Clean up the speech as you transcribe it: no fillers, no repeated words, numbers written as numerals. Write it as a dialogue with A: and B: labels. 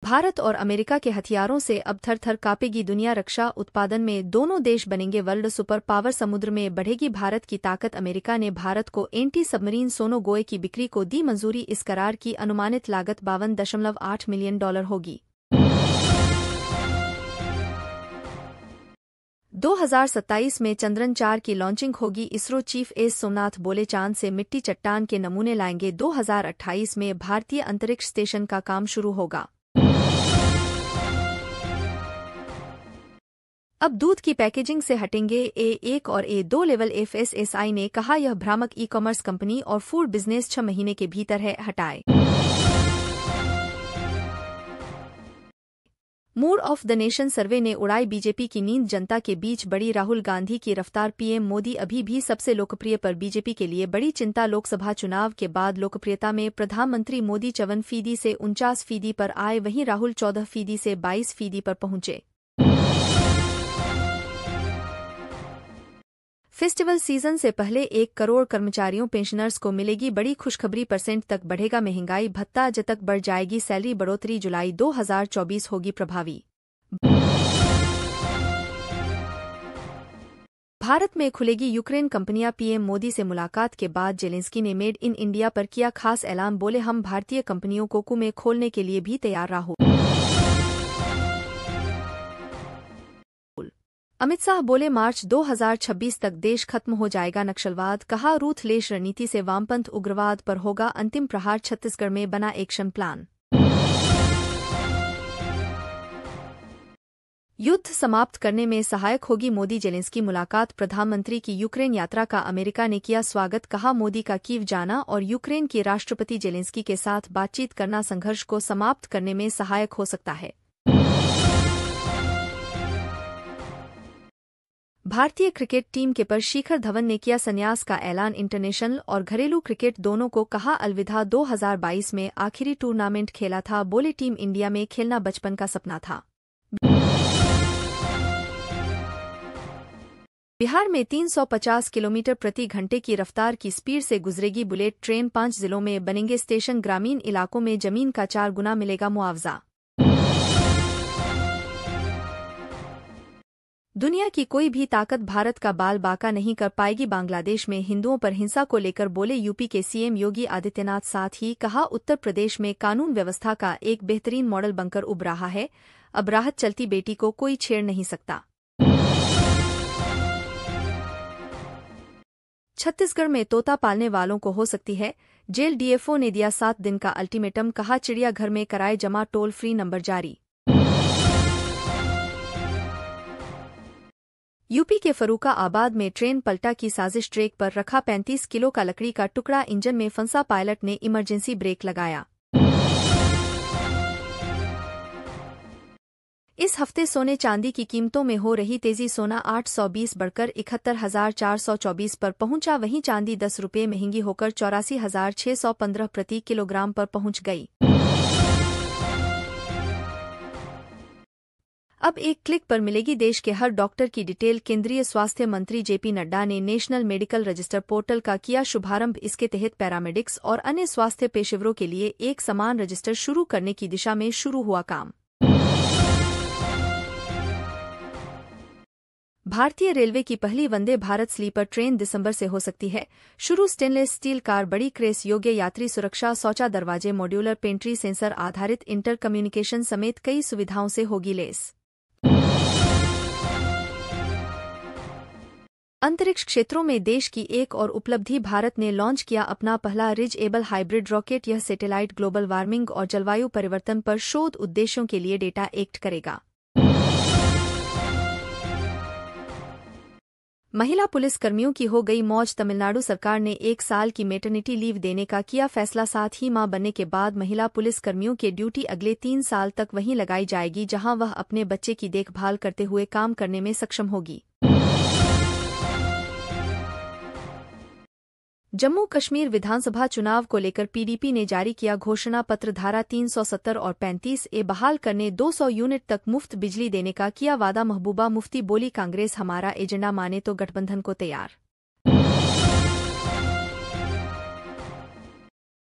A: भारत और अमेरिका के हथियारों से अब थर-थर कांपेगी दुनिया। रक्षा उत्पादन में दोनों देश बनेंगे वर्ल्ड सुपर पावर। समुद्र में बढ़ेगी भारत की ताकत। अमेरिका ने भारत को एंटी सबमरीन सोनोगोए की बिक्री को दी मंजूरी। इस करार की अनुमानित लागत $52.8 मिलियन होगी। 2027 में चंद्रयान-4 की लॉन्चिंग होगी। इसरो चीफ एस सोमनाथ बोले, चांद से मिट्टी चट्टान के नमूने लाएंगे। 2028 में भारतीय अंतरिक्ष स्टेशन का काम शुरू होगा। अब दूध की पैकेजिंग से हटेंगे A1 और A2 लेवल। FSSAI ने कहा, यह भ्रामक ई-कॉमर्स कंपनी और फूड बिजनेस 6 महीने के भीतर है हटाए। मूड ऑफ द नेशन सर्वे ने उड़ाई बीजेपी की नींद। जनता के बीच बढ़ी राहुल गांधी की रफ्तार। पीएम मोदी अभी भी सबसे लोकप्रिय, पर बीजेपी के लिए बड़ी चिंता। लोकसभा चुनाव के बाद लोकप्रियता में प्रधानमंत्री मोदी 54% से 49% पर आए, वहीं राहुल 14% से 22% पर पहुंचे। फेस्टिवल सीजन से पहले 1 करोड़ कर्मचारियों पेंशनर्स को मिलेगी बड़ी खुशखबरी। % तक बढ़ेगा महंगाई भत्ता। तक बढ़ जाएगी सैलरी बढ़ोतरी। जुलाई 2024 होगी प्रभावी। भारत में खुलेगी यूक्रेन कंपनियां। पीएम मोदी से मुलाकात के बाद जेलेंस्की ने मेड इन इंडिया पर किया खास ऐलान। बोले, हम भारतीय कंपनियों को कू में खोलने के लिए भी तैयार रहो। अमित शाह बोले, मार्च 2026 तक देश खत्म हो जाएगा नक्सलवाद। कहा, रूथलेस रणनीति से वामपंथ उग्रवाद पर होगा अंतिम प्रहार। छत्तीसगढ़ में बना एक्शन प्लान। युद्ध समाप्त करने में सहायक होगी मोदी जेलेंस्की मुलाकात। प्रधानमंत्री की यूक्रेन यात्रा का अमेरिका ने किया स्वागत। कहा, मोदी का कीव जाना और यूक्रेन के राष्ट्रपति जेलेंस्की के साथ बातचीत करना संघर्ष को समाप्त करने में सहायक हो सकता है। भारतीय क्रिकेट टीम के पर शिखर धवन ने किया संन्यास का ऐलान। इंटरनेशनल और घरेलू क्रिकेट दोनों को कहा अलविदा। 2022 में आखिरी टूर्नामेंट खेला था। बोले, टीम इंडिया में खेलना बचपन का सपना था। बिहार में 350 किलोमीटर प्रति घंटे की रफ्तार की स्पीड से गुजरेगी बुलेट ट्रेन। 5 जिलों में बनेंगे स्टेशन। ग्रामीण इलाकों में जमीन का 4 गुना मिलेगा मुआवजा। दुनिया की कोई भी ताकत भारत का बाल बांका नहीं कर पाएगी। बांग्लादेश में हिंदुओं पर हिंसा को लेकर बोले यूपी के सीएम योगी आदित्यनाथ। साथ ही कहा, उत्तर प्रदेश में कानून व्यवस्था का एक बेहतरीन मॉडल बनकर उभ रहा है। अब राहत चलती बेटी को कोई छेड़ नहीं सकता। छत्तीसगढ़ में तोता पालने वालों को हो सकती है जेल। डीएफओ ने दिया 7 दिन का अल्टीमेटम। कहा, चिड़ियाघर में कराए जमा। टोल फ्री नंबर जारी। यूपी के फर्रुखा आबाद में ट्रेन पलटा की साजिश। ट्रैक पर रखा 35 किलो का लकड़ी का टुकड़ा। इंजन में फंसा। पायलट ने इमरजेंसी ब्रेक लगाया। इस हफ्ते सोने चांदी की कीमतों में हो रही तेजी। सोना 820 बढ़कर 71,424 पर पहुंचा। वहीं चांदी 10 रुपये महंगी होकर 84,615 प्रति किलोग्राम पर पहुंच गई। अब एक क्लिक पर मिलेगी देश के हर डॉक्टर की डिटेल। केंद्रीय स्वास्थ्य मंत्री जेपी नड्डा ने नेशनल मेडिकल रजिस्टर पोर्टल का किया शुभारंभ। इसके तहत पैरामेडिक्स और अन्य स्वास्थ्य पेशेवरों के लिए एक समान रजिस्टर शुरू करने की दिशा में शुरू हुआ काम। भारतीय रेलवे की पहली वंदे भारत स्लीपर ट्रेन दिसंबर से हो सकती है शुरू। स्टेनलेस स्टील कार, बड़ी क्रेस योग्य यात्री सुरक्षा, शौचा दरवाजे, मॉड्यूलर पेंट्री, सेंसर आधारित इंटर कम्युनिकेशन समेत कई सुविधाओं से होगी लैस। अंतरिक्ष क्षेत्रों में देश की एक और उपलब्धि। भारत ने लॉन्च किया अपना पहला रिचएबल हाइब्रिड रॉकेट। यह सैटेलाइट ग्लोबल वार्मिंग और जलवायु परिवर्तन पर शोध उद्देश्यों के लिए डेटा एक्ट करेगा। महिला पुलिस कर्मियों की हो गई मौज। तमिलनाडु सरकार ने 1 साल की मैटरनिटी लीव देने का किया फैसला। साथ ही मां बनने के बाद महिला पुलिस कर्मियों की ड्यूटी अगले 3 साल तक वहीं लगाई जाएगी जहां वह अपने बच्चे की देखभाल करते हुए काम करने में सक्षम होगी। जम्मू कश्मीर विधानसभा चुनाव को लेकर पीडीपी ने जारी किया घोषणा पत्र। धारा 370 और 35A बहाल करने, 200 यूनिट तक मुफ्त बिजली देने का किया वादा। महबूबा मुफ्ती बोली, कांग्रेस हमारा एजेंडा माने तो गठबंधन को तैयार।